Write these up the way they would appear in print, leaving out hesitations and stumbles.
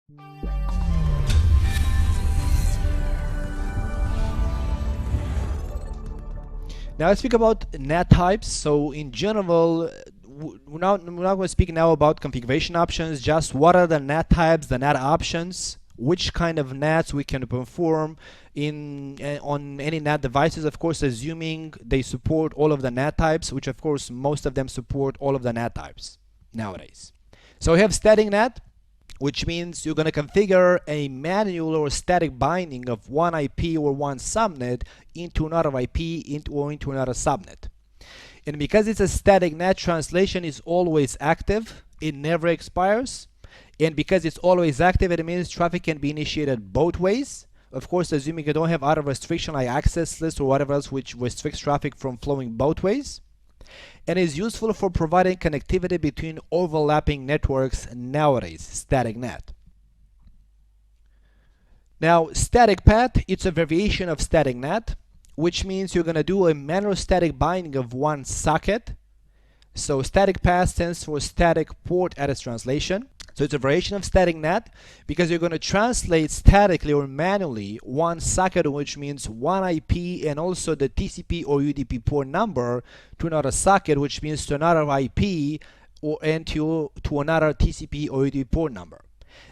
Now let's speak about NAT types. So in general, we're not going to speak now about configuration options, just what are the NAT types, the NAT options, which kind of NATs we can perform on any NAT devices, of course, assuming they support all of the NAT types, which of course most of them support all of the NAT types nowadays. So we have static NAT, which means you're going to configure a manual or static binding of one IP or one subnet into another IP or into another subnet. And because it's a static NAT, translation is always active, it never expires. And because it's always active, it means traffic can be initiated both ways. Of course, assuming you don't have other restriction like access list or whatever else which restricts traffic from flowing both ways. And is useful for providing connectivity between overlapping networks nowadays, static NAT. Now, static path, it's a variation of static NAT, which means you're going to do a manual static binding of one socket. So static path stands for static port address translation. So it's a variation of static NAT because you're going to translate statically or manually one socket, which means one IP and also the TCP or UDP port number, to another socket, which means to another IP and to another TCP or UDP port number.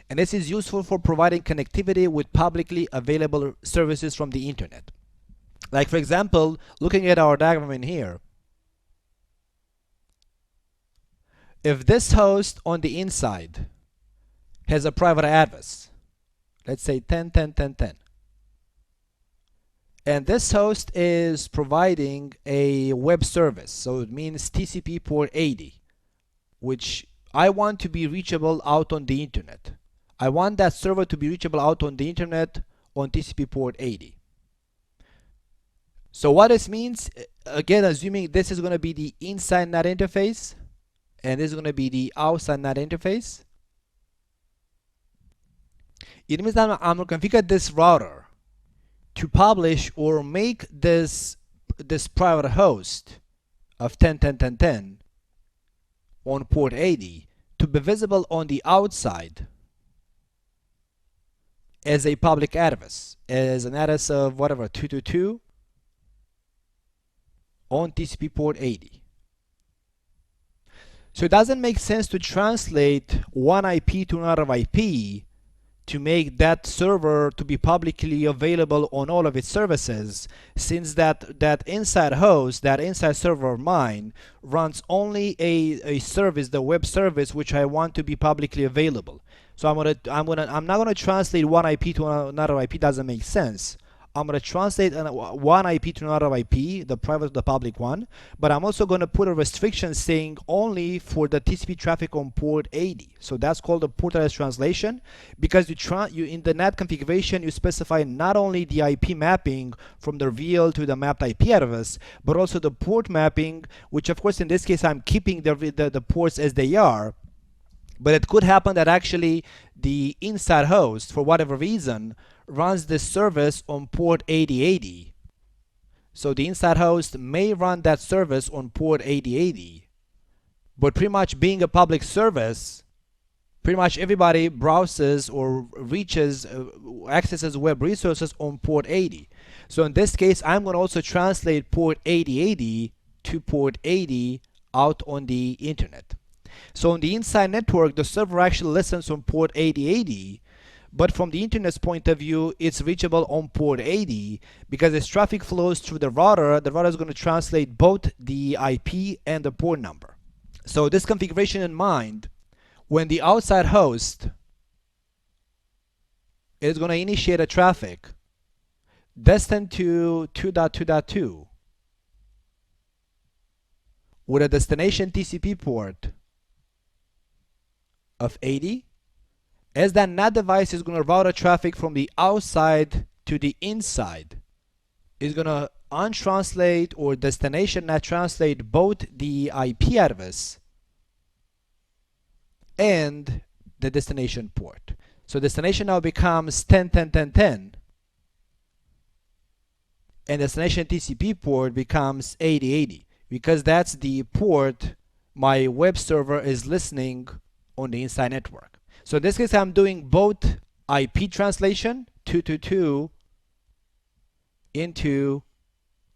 And this is useful for providing connectivity with publicly available services from the internet. Like for example, looking at our diagram in here, if this host on the inside has a private address, let's say 10.10.10.10, and this host is providing a web service, so it means TCP port 80, which I want to be reachable out on the internet. I want that server to be reachable out on the internet on TCP port 80. So what this means, again, assuming this is going to be the inside NAT interface and this is going to be the outside NAT interface, it means that I'm going to configure this router to publish or make this private host of 10.10.10.10 on port 80 to be visible on the outside as a public address, as an address of whatever 222 on TCP port 80. So it doesn't make sense to translate one IP to another IP to make that server to be publicly available on all of its services, since that inside host, that inside server of mine, runs only a service, the web service, which I want to be publicly available. So I'm not gonna translate one IP to another IP. Doesn't make sense. I'm going to translate one IP to another IP, the private to the public one, but I'm also going to put a restriction saying only for the TCP traffic on port 80. So that's called the port address translation, because you in the NAT configuration you specify not only the IP mapping from the real to the mapped IP address, but also the port mapping, which of course in this case I'm keeping the ports as they are. But it could happen that actually the inside host, for whatever reason, runs this service on port 8080. So the inside host may run that service on port 8080, but pretty much being a public service, pretty much everybody browses or reaches, accesses web resources on port 80. So in this case, I'm going to also translate port 8080 to port 80 out on the internet. So on the inside network, the server actually listens on port 8080, but from the internet's point of view, it's reachable on port 80 because as traffic flows through the router is going to translate both the IP and the port number. So this configuration in mind, when the outside host is going to initiate a traffic destined to 2.2.2 with a destination TCP port of 80, as that NAT device is going to route a traffic from the outside to the inside, is going to untranslate or destination NAT translate both the IP address and the destination port. So destination now becomes 10.10.10.10 and destination TCP port becomes 8080 because that's the port my web server is listening on the inside network. So in this case, I'm doing both IP translation 222 into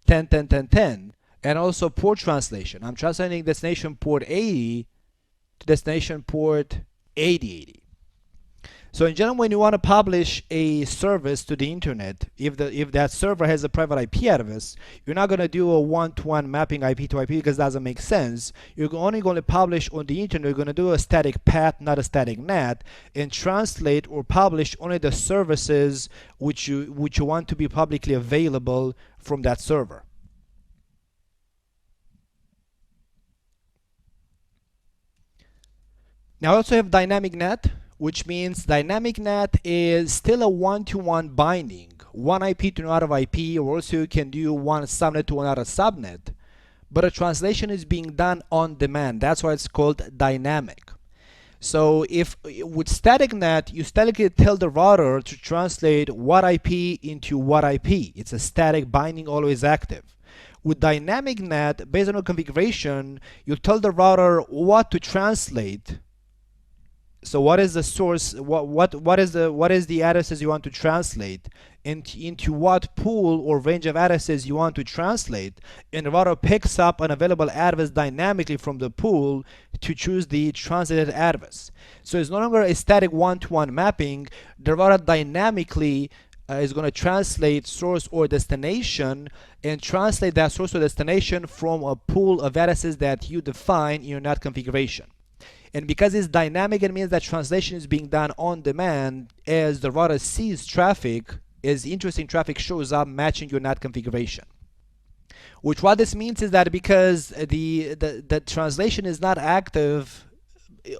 10.10.10.10 and also port translation. I'm translating destination port 80 to destination port 8080. So in general, when you want to publish a service to the internet, if that server has a private IP address, you're not going to do a one-to-one mapping IP to IP because it doesn't make sense. You're only going to publish on the internet. You're going to do a static path, not a static NAT, and translate or publish only the services which you want to be publicly available from that server. Now I also have dynamic NAT, which means dynamic NAT is still a one-to-one binding, one IP to another IP, or also you can do one subnet to another subnet, but a translation is being done on demand. That's why it's called dynamic. So if with static NAT, you statically tell the router to translate what IP into what IP. It's a static binding, always active. With dynamic NAT, based on your configuration, you tell the router what to translate. So what is the source, what is the addresses you want to translate, into what pool or range of addresses you want to translate, and the router picks up an available address dynamically from the pool to choose the translated address. So it's no longer a static one-to-one mapping. The router dynamically is going to translate source or destination and translate that source or destination from a pool of addresses that you define in your NAT configuration. And because it's dynamic, it means that translation is being done on demand as the router sees traffic, as interesting traffic shows up matching your NAT configuration. Which what this means is that because the translation is not active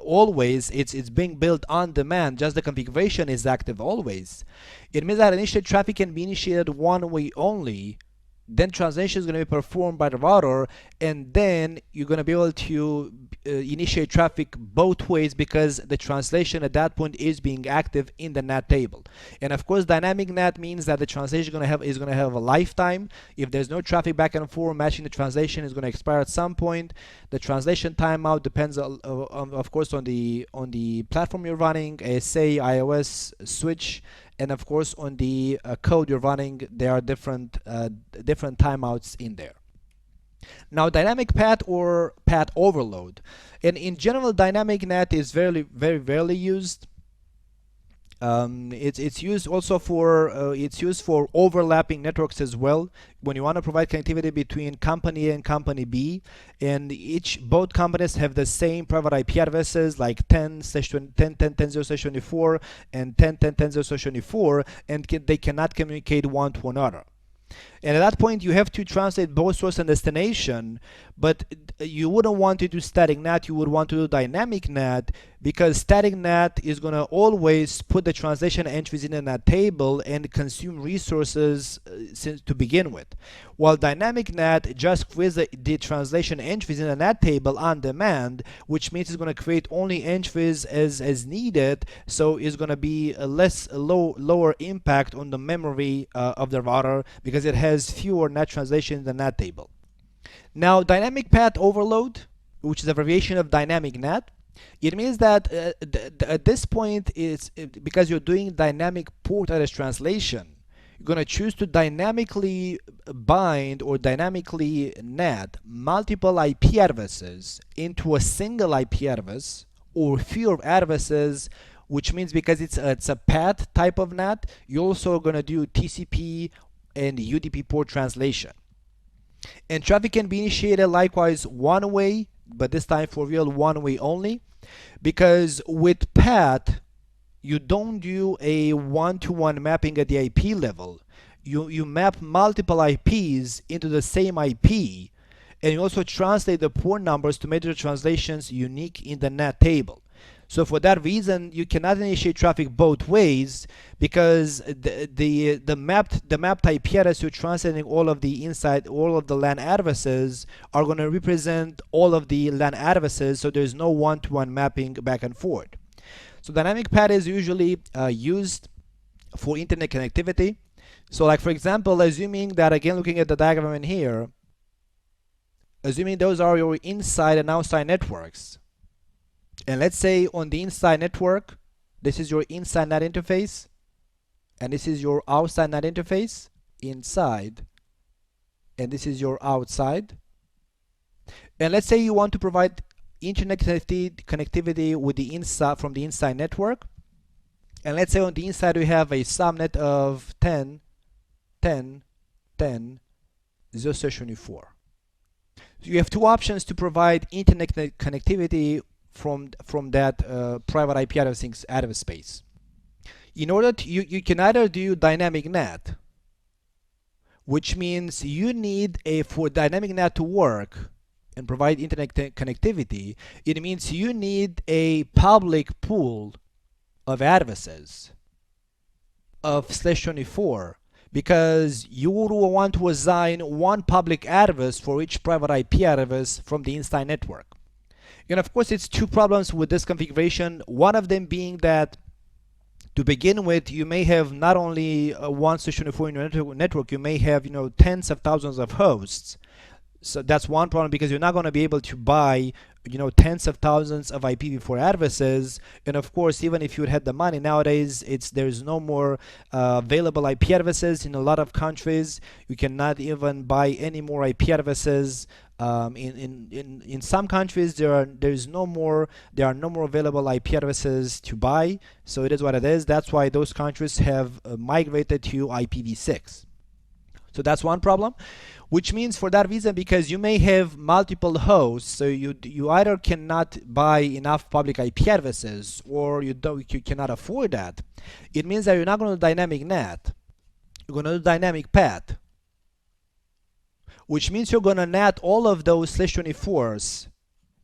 always, it's being built on demand, just the configuration is active always. It means that initial traffic can be initiated one way only, then translation is going to be performed by the router, and then you're going to be able to initiate traffic both ways because the translation at that point is being active in the NAT table. And of course, dynamic NAT means that the translation is going to have a lifetime. If there's no traffic back and forth, matching the translation is going to expire at some point. The translation timeout depends of course on the platform you're running, ASA, iOS, switch, and of course on the code you're running. There are different timeouts in there. Now dynamic path or path overload, and in general dynamic NAT is very rarely used. It's used also for it's used for overlapping networks as well, when you want to provide connectivity between company A and company B, and both companies have the same private IP addresses like 10.10.10.10.0/24 and 10.10.10.0/24, and they cannot communicate one to another. And at that point, you have to translate both source and destination, but you wouldn't want to do static NAT, you would want to do dynamic NAT, because static NAT is going to always put the translation entries in the NAT table and consume resources to begin with. While dynamic NAT just creates the translation entries in the NAT table on demand, which means it's going to create only entries as needed, so it's going to be a lower impact on the memory of the router because it has fewer NAT translations in the NAT table. Now, dynamic path overload, which is a variation of dynamic NAT, it means that at this point, because you're doing dynamic port address translation, you're going to choose to dynamically bind or dynamically NAT multiple IP addresses into a single IP address or fewer addresses, which means because it's a path type of NAT, you're also going to do TCP and UDP port translation. And traffic can be initiated likewise one way, but this time for real one way only, because with path you don't do a one-to-one mapping at the IP level. You map multiple IPs into the same IP, and you also translate the port numbers to make the translations unique in the NAT table. So for that reason, you cannot initiate traffic both ways, because the mapped IP address you're translating all of the LAN addresses are going to represent all of the LAN addresses, so there's no one-to-one mapping back and forth. So dynamic path is usually used for internet connectivity. So like for example, assuming that, again looking at the diagram in here, assuming those are your inside and outside networks. And let's say on the inside network, This is your inside NAT interface, and this is your outside NAT interface, inside, and this is your outside. And let's say you want to provide internet connectivity with the inside from the inside network. And let's say on the inside we have a subnet of 10, 10, 10, 0/24. So you have two options to provide internet connectivity from that private IP address space. In order to, you can either do dynamic NAT, which means you need for dynamic NAT to work and provide internet connectivity, it means you need a public pool of addresses of /24, because you would want to assign one public address for each private IP address from the inside network. And of course, it's two problems with this configuration. One of them being that to begin with, you may have not only one /24 in your network, you may have tens of thousands of hosts. So that's one problem, because you're not going to be able to buy tens of thousands of IPv4 addresses. And of course, even if you had the money nowadays, there's no more available IP addresses in a lot of countries. You cannot even buy any more IP addresses. In some countries there are no more available IP addresses to buy. So it is what it is. That's why those countries have migrated to IPv6. So that's one problem, which means for that reason, because you may have multiple hosts, so you either cannot buy enough public IP addresses, or you cannot afford that. It means that you're not going to dynamic NAT. You're going to do dynamic path, which means you're going to NAT all of those /24s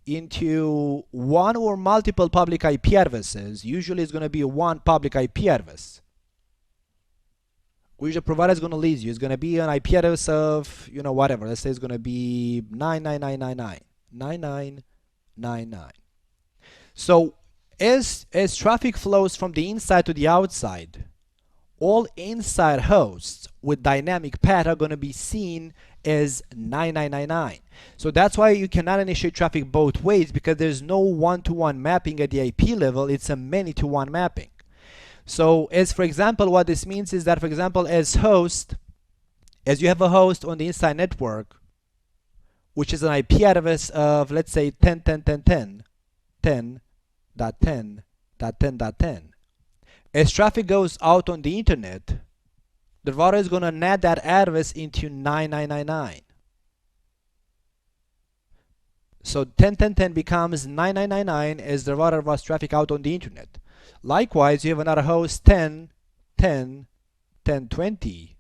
into one or multiple public IP addresses. Usually it's going to be one public IP address, which the provider is going to lease you. It's going to be an IP address of, whatever. Let's say it's going to be 99999. 9999. So as traffic flows from the inside to the outside, all inside hosts with dynamic path are going to be seen as 9999. So that's why you cannot initiate traffic both ways, because there's no one-to-one mapping at the IP level. It's a many-to-one mapping. So as for example, what this means is that, for example, as you have a host on the inside network, which is an IP address of, let's say, 10.10.10.10, 10.10.10.10.10. As traffic goes out on the internet, the router is going to NAT that address into 9999. So 10.10.10 becomes 9999 as the router routes traffic out on the internet. Likewise, you have another host 10.10.10.20.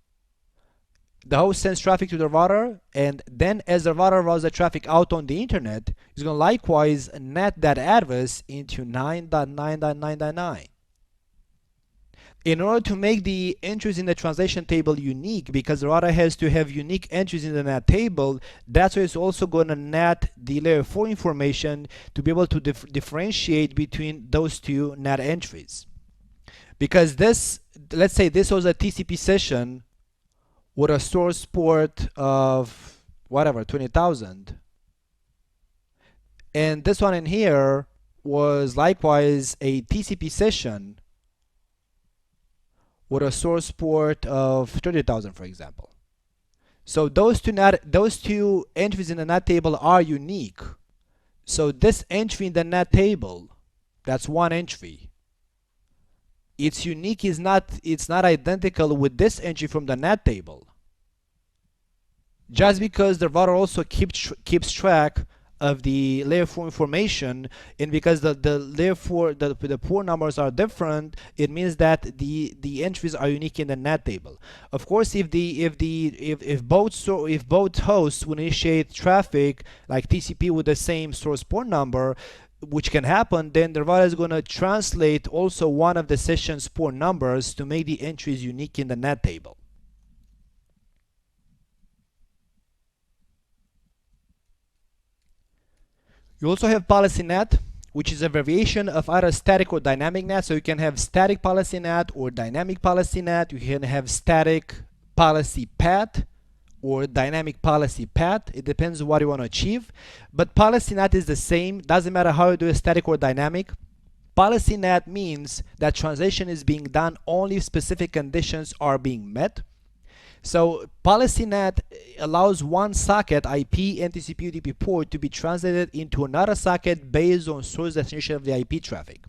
The host sends traffic to the router, and then as the router routes the traffic out on the internet, it's going to likewise NAT that address into 9.9.9.9. In order to make the entries in the translation table unique, because the router has to have unique entries in the NAT table, that's why it's also going to NAT the layer 4 information to be able to differentiate between those two NAT entries. Because this, let's say this was a TCP session with a source port of whatever, 20,000. And this one in here was likewise a TCP session with a source port of 30,000, for example. So those two entries in the NAT table are unique. So this entry in the NAT table, that's one entry. It's unique, it's not identical with this entry from the NAT table. Just because the router also keeps track of the layer 4 information, and because the layer 4 the port numbers are different, it means that the entries are unique in the NAT table. Of course, if both hosts will initiate traffic like TCP with the same source port number, which can happen, then the router is going to translate also one of the session's port numbers to make the entries unique in the NAT table. You also have policy NAT, which is a variation of either static or dynamic NAT. So you can have static policy NAT or dynamic policy NAT. You can have static policy path or dynamic policy path. It depends on what you want to achieve. But policy NAT is the same. Doesn't matter how you do a static or dynamic. Policy NAT means that translation is being done only if specific conditions are being met. So policy NAT allows one socket IP and TCP UDP port to be translated into another socket based on source destination of the IP traffic.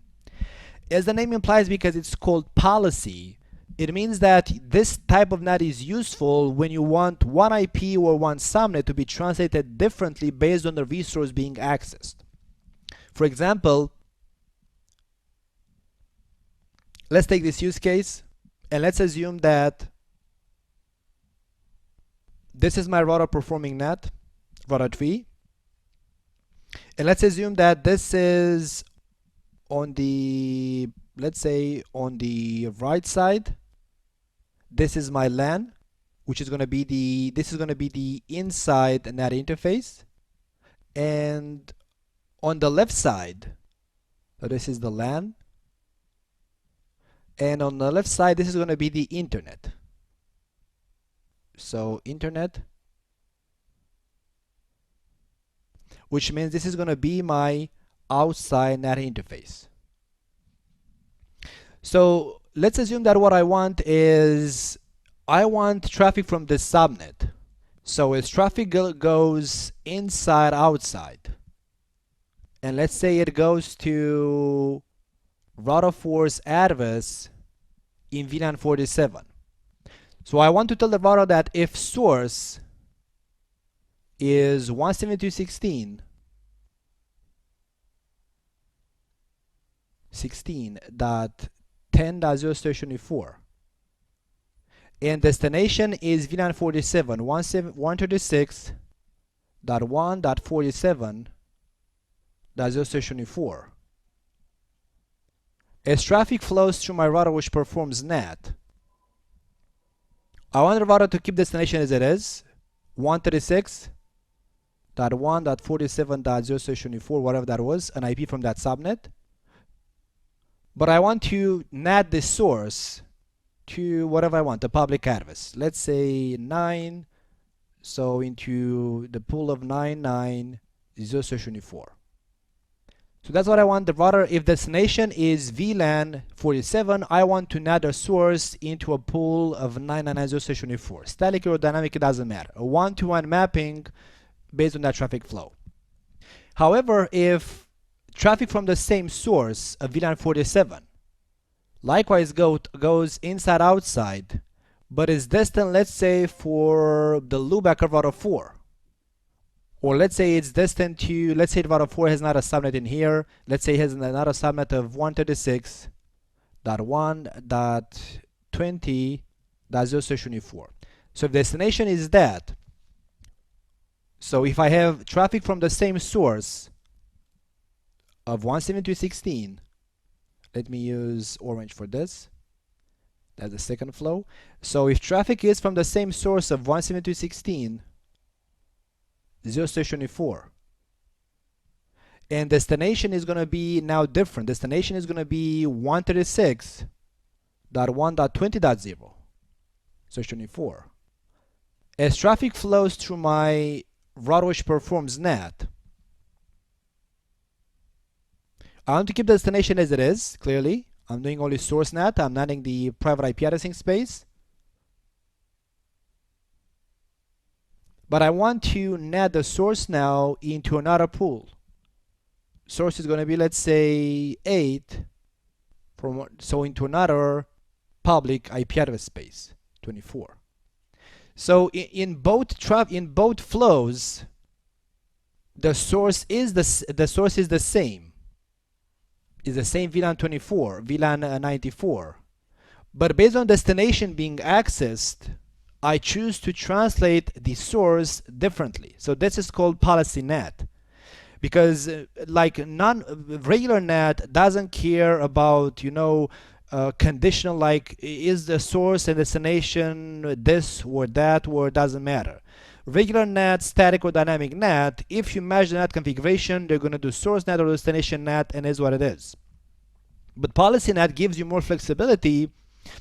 As the name implies, because it's called policy, it means that this type of NAT is useful when you want one IP or one subnet to be translated differently based on the resource being accessed. For example, let's take this use case and let's assume that this is my router performing NAT, router 3. And let's assume that this is on the, let's say, on the right side. This is my LAN, which is going to be the inside NAT interface. And on the left side, so this is the LAN. And on the left side, this is going to be the internet. So internet, which means this is going to be my outside NAT interface. So let's assume that what I want is, I want traffic from this subnet. So as traffic goes inside, outside, and let's say it goes to router 4's address in VLAN 47. So I want to tell the router that if source is 172.16.10.0/24 and destination is VLAN 47 136.1.47.0/24. As traffic flows through my router which performs NAT, I want the router to keep destination as it is, 136.1.47.0/24, whatever that was, an IP from that subnet. But I want to NAT this source to whatever I want, the public address. Let's say 9, so into the pool of 99.0/24. So that's what I want the router. If destination is VLAN 47, I want to NAT the source into a pool of 999.0/24. Static or dynamic, it doesn't matter. A one-to-one mapping based on that traffic flow. However, if traffic from the same source of VLAN 47 likewise goes inside outside, but is destined, let's say, for the loopback of router 4, or let's say it's destined to, let's say router 4 has not a subnet in here, let's say it has another subnet of 136.1.20.0/24. So if destination is that, so if I have traffic from the same source of 172.16, let me use orange for this, that's the second flow. So if traffic is from the same source of 172.16.0/24, and destination is going to be now different, destination is going to be 136.1.20.0/24. As traffic flows through my router which performs NAT, I want to keep the destination as it is, clearly. I'm doing only source NAT, I'm NATing the private IP addressing space. But I want to NAT the source now into another pool. Source is going to be, let's say, 8, so into another public IP address space, 24. So in both flows, the source is the same. Is the same VLAN 24, VLAN 94. But based on destination being accessed, I choose to translate the source differently. So this is called policy NAT. Because like regular NAT doesn't care about, conditional, like is the source and destination this or that, or it doesn't matter. Regular NAT, static or dynamic NAT, if you match the NAT configuration, they're going to do source NAT or destination NAT, and is what it is. But policy NAT gives you more flexibility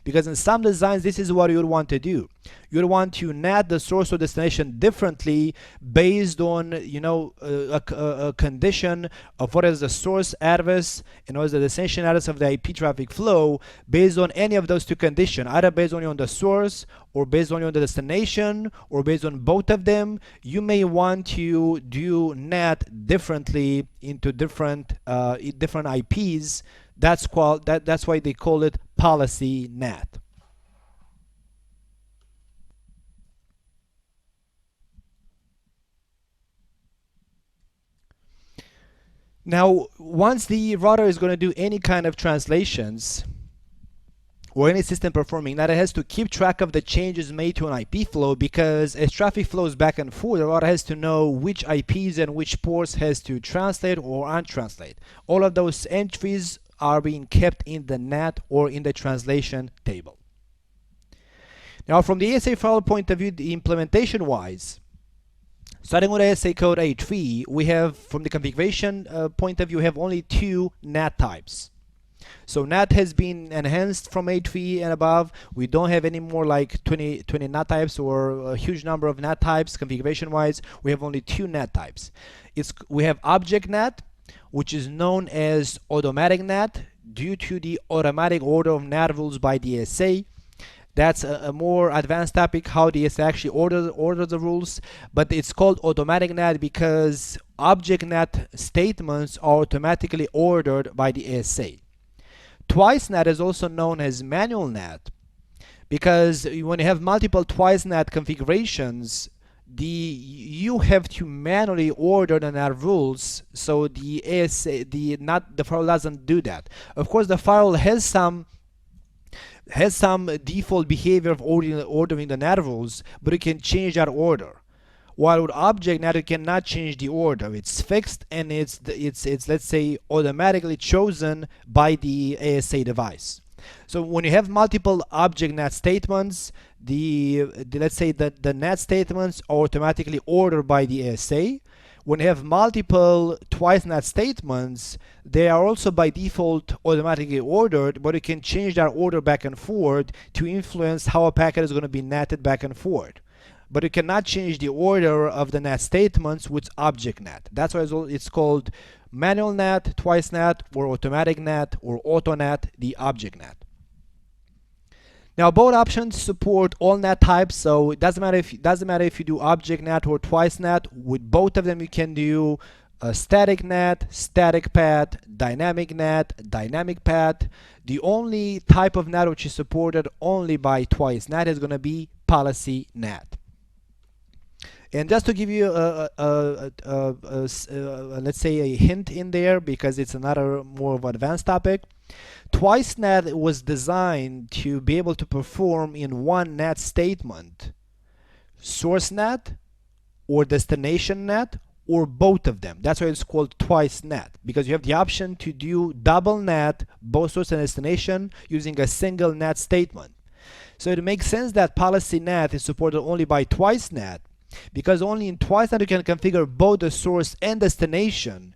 because in some designs this is what you would want to do. You would want to NAT the source or destination differently based on a condition of what is the source address and what is the destination address of the IP traffic flow, based on any of those two conditions, either based on the source or based on the destination or based on both of them. You may want to do NAT differently into different IPs. That's why they call it policy NAT. Now, once the router is going to do any kind of translations or any system performing that, it has to keep track of the changes made to an IP flow, because as traffic flows back and forth, the router has to know which IPs and which ports has to translate or untranslate. All of those entries are being kept in the NAT or in the translation table. Now, from the ASA firewall point of view, the implementation wise, starting with ASA code 8.3, we have, from the configuration point of view, we have only two NAT types. So NAT has been enhanced from 8.3 and above. We don't have any more like 20 NAT types or a huge number of NAT types. Configuration wise, we have only two NAT types. We have object NAT, which is known as automatic NAT due to the automatic order of NAT rules by the ASA. That's a more advanced topic, how the ASA actually orders the rules, but it's called automatic NAT because object NAT statements are automatically ordered by the ASA. Twice NAT is also known as manual NAT because when you have multiple twice NAT configurations, you have to manually order the NAT rules, so the ASA, the firewall doesn't do that. Of course, the firewall has some default behavior of ordering the NAT rules, but you can change that order. While with object NAT, you cannot change the order. It's fixed and it's let's say automatically chosen by the ASA device. So when you have multiple object NAT statements, let's say that the NAT statements are automatically ordered by the ASA. When you have multiple twice NAT statements, they are also by default automatically ordered, but you can change that order back and forth to influence how a packet is going to be NATed back and forth. But you cannot change the order of the NAT statements with object NAT. That's why it's called manual NAT, twice NAT, or automatic NAT, or auto NAT, the object NAT. Now both options support all NAT types, so it doesn't matter if you do object NAT or twice NAT. With both of them you can do a static NAT, static path, dynamic NAT, dynamic path. The only type of NAT which is supported only by twice NAT is going to be policy NAT. And just to give you let's say a hint in there, because it's another more of an advanced topic, twice NAT was designed to be able to perform in one NAT statement source NAT or destination NAT or both of them. That's why it's called twice NAT, because you have the option to do double NAT, both source and destination, using a single NAT statement. So it makes sense that policy NAT is supported only by twice NAT, because only in twice NAT you can configure both the source and destination.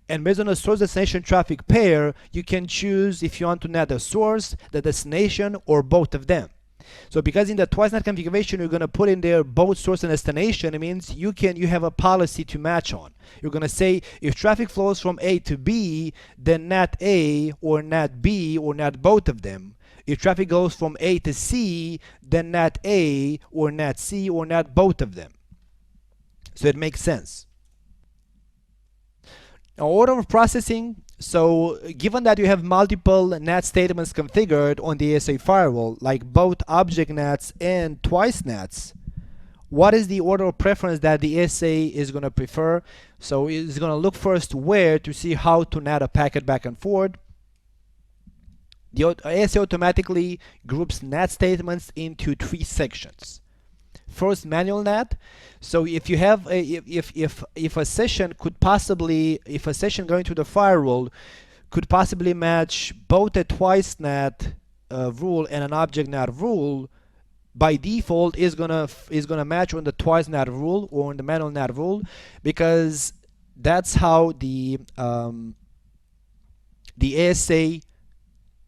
And based on the source destination traffic pair, you can choose if you want to NAT the source, the destination, or both of them. So because in the twice NAT configuration you're going to put in there both source and destination, it means you have a policy to match on. You're going to say if traffic flows from A to B, then NAT A or NAT B or NAT both of them. If traffic goes from A to C, then NAT A or NAT C or NAT both of them. So it makes sense. Now, order of processing. So given that you have multiple NAT statements configured on the ASA firewall, like both object NATs and twice NATs, what is the order of preference that the ASA is going to prefer? So it's going to look first where to see how to NAT a packet back and forth. The ASA automatically groups NAT statements into three sections. First, manual NAT. So if you have if a session going to the firewall could possibly match both a twice NAT rule and an object NAT rule, by default is gonna match on the twice NAT rule or on the manual NAT rule, because that's how the ASA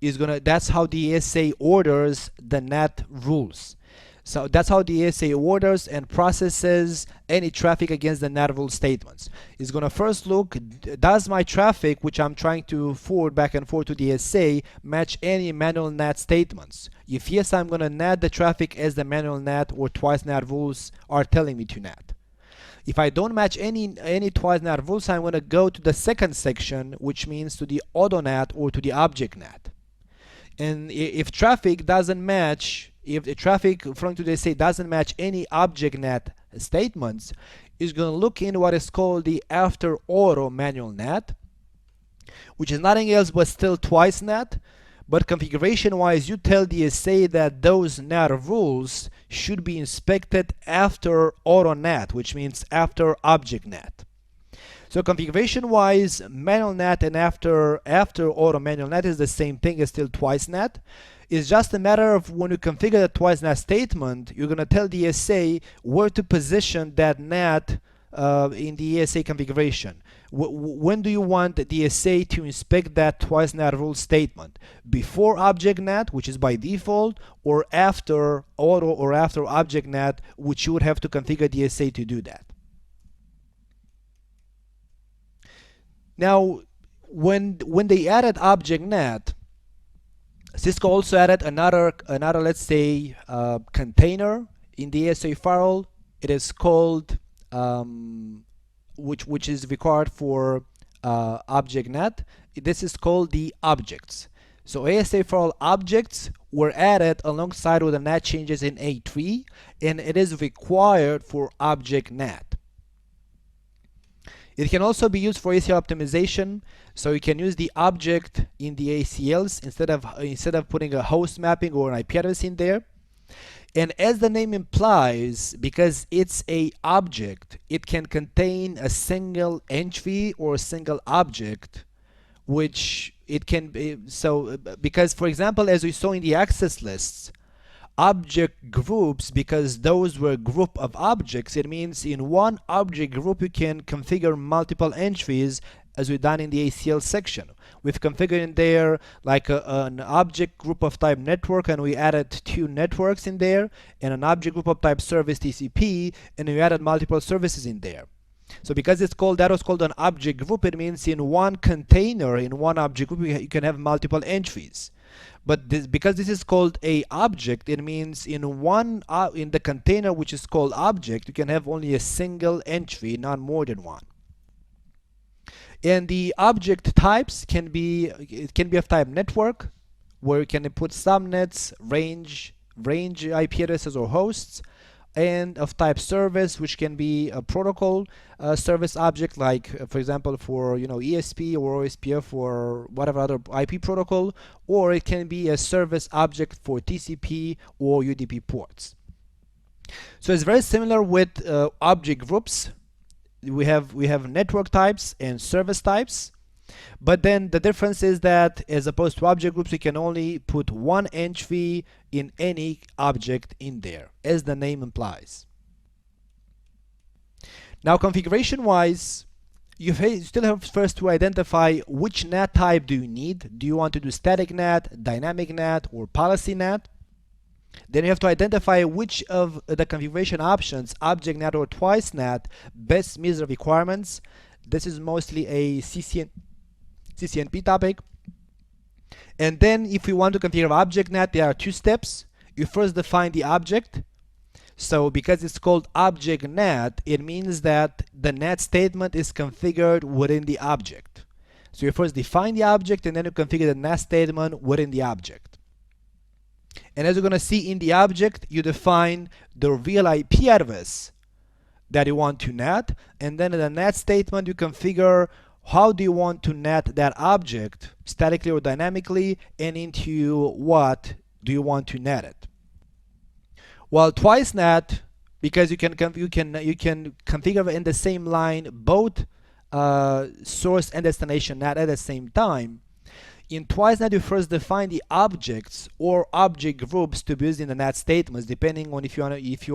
that's how the ASA orders the NAT rules. So that's how the ASA orders and processes any traffic against the NAT rule statements. It's going to first look, does my traffic, which I'm trying to forward back and forth to the ASA, match any manual NAT statements? If yes, I'm going to NAT the traffic as the manual NAT or twice NAT rules are telling me to NAT. If I don't match any twice NAT rules, I'm going to go to the second section, which means to the auto NAT or to the object NAT. And if traffic doesn't match, if the traffic from to the ASA doesn't match any object NAT statements, it's going to look in what is called the after auto manual NAT, which is nothing else but still twice NAT, but configuration wise you tell the ASA that those NAT rules should be inspected after auto NAT, which means after object NAT. So configuration wise, manual NAT and after auto manual NAT is the same thing as still twice NAT. It's just a matter of when you configure the twice NAT statement, you're going to tell the ASA where to position that NAT in the ASA configuration. When do you want the ASA to inspect that twice NAT rule statement? Before object NAT, which is by default, or after auto or after object NAT, which you would have to configure the ASA to do that. Now, when they added object NAT, Cisco also added another let's say container in the ASA firewall. It is called which is required for object NAT. This is called the objects. So ASA firewall objects were added alongside with the NAT changes in A3, and it is required for object NAT. It can also be used for ACL optimization, so you can use the object in the ACLs instead of putting a host mapping or an IP address in there. And as the name implies, because it's a object, it can contain a single entry or a single object, which it can be. So because, for example, as we saw in the access lists, object groups, because those were group of objects, it means in one object group you can configure multiple entries, as we've done in the ACL section. We've configured in there like an object group of type network, and we added 2 networks in there, and an object group of type service TCP, and we added multiple services in there. So because that was called an object group, it means in one container, in one object group, you can have multiple entries. But because this is called a object, it means in the container which is called object, you can have only a single entry, not more than one. And the object types can be of type network, where you can put subnets, range IP addresses or hosts, and of type service, which can be a protocol service object, like for example for ESP or OSPF or whatever other IP protocol, or it can be a service object for TCP or UDP ports. So it's very similar with object groups. We have network types and service types, but then the difference is that as opposed to object groups, you can only put one entry in any object in there, as the name implies. Now configuration wise, you still have first to identify which NAT type do you need. Do you want to do static NAT, dynamic NAT, or policy NAT? Then you have to identify which of the configuration options, object NAT or twice NAT, best meets the requirements. This is mostly a CCNP topic. And then if we want to configure object NAT, there are 2 steps. You first define the object. So because it's called object NAT, it means that the NAT statement is configured within the object. So you first define the object, and then you configure the NAT statement within the object. And as you're going to see in the object, you define the real IP address that you want to NAT, and then in the NAT statement you configure how do you want to NAT that object, statically or dynamically, and into what do you want to NAT it. While twice NAT, because you can configure in the same line both source and destination NAT at the same time. In twice NAT, you first define the objects or object groups to be used in the NAT statements, depending on if you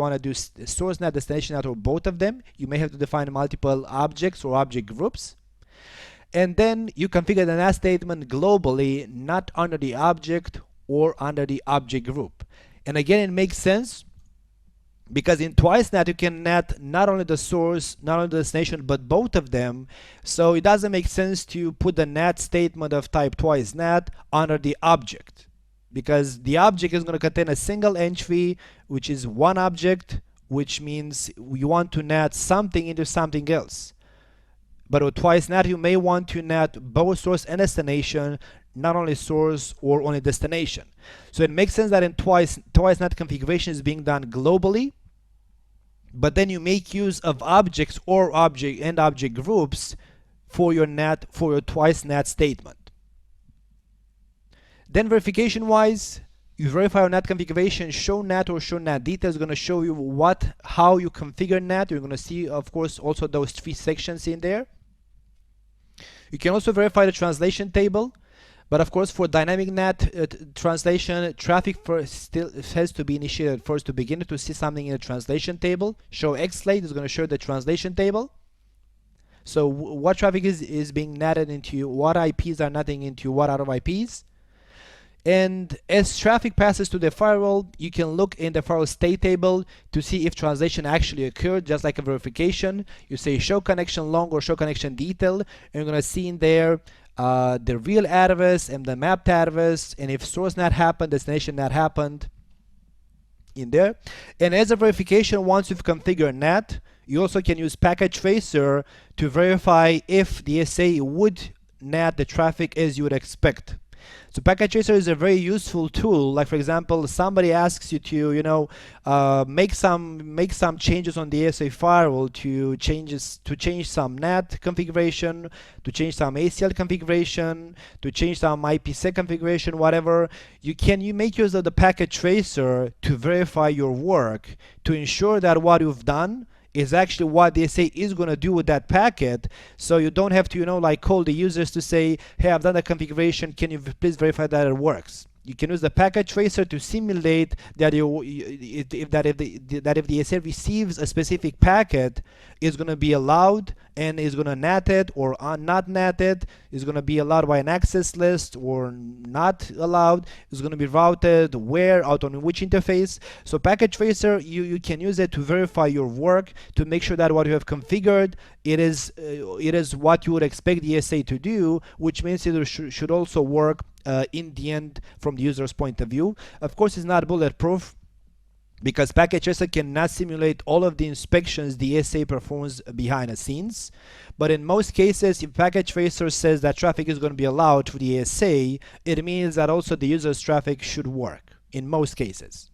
want to do source NAT, destination NAT, or both of them. You may have to define multiple objects or object groups. And then you configure the NAT statement globally, not under the object or under the object group. And again, it makes sense because in twice NAT you can NAT not only the source, not only the destination, but both of them. So it doesn't make sense to put the NAT statement of type twice NAT under the object, because the object is going to contain a single entry, which is one object, which means you want to NAT something into something else. But with twice NAT, you may want to NAT both source and destination, not only source or only destination. So it makes sense that in twice NAT configuration is being done globally, but then you make use of objects or object groups for your NAT, for your twice NAT statement. Then verification wise, you verify your NAT configuration. Show NAT or show NAT details is going to show you how you configure NAT. You're going to see, of course, also those 3 sections in there. You can also verify the translation table, but of course for dynamic NAT translation, traffic still has to be initiated first to begin to see something in the translation table. Show xlate is going to show the translation table. So what traffic is being NATed into, what IPs are NATing into what out of IPs. And as traffic passes to the firewall, you can look in the firewall state table to see if translation actually occurred, just like a verification. You say show connection long or show connection detail, and you're going to see in there the real address and the mapped address, and if source NAT happened, destination NAT happened in there. And as a verification, once you've configured NAT, you also can use packet tracer to verify if the ASA would NAT the traffic as you would expect. So packet tracer is a very useful tool. Like for example, somebody asks you to, make some changes on the ASA firewall to change some NAT configuration, to change some ACL configuration, to change some IPsec configuration, whatever. You make use of the packet tracer to verify your work, to ensure that what you've done is actually what the ASA is going to do with that packet, so you don't have to like call the users to say, hey, I've done the configuration, can you please verify that it works. You can use the packet tracer to simulate that if the ASA receives a specific packet, it's going to be allowed and is going to NAT it or not NAT it, is going to be allowed by an access list or not allowed, is going to be routed where, out on which interface. So packet tracer, you can use it to verify your work, to make sure that what you have configured, it is what you would expect the ASA to do, which means it should also work in the end from the user's point of view. Of course, it's not bulletproof, because packet tracer cannot simulate all of the inspections the ASA performs behind the scenes. But in most cases, if packet tracer says that traffic is going to be allowed to the ASA, it means that also the user's traffic should work in most cases.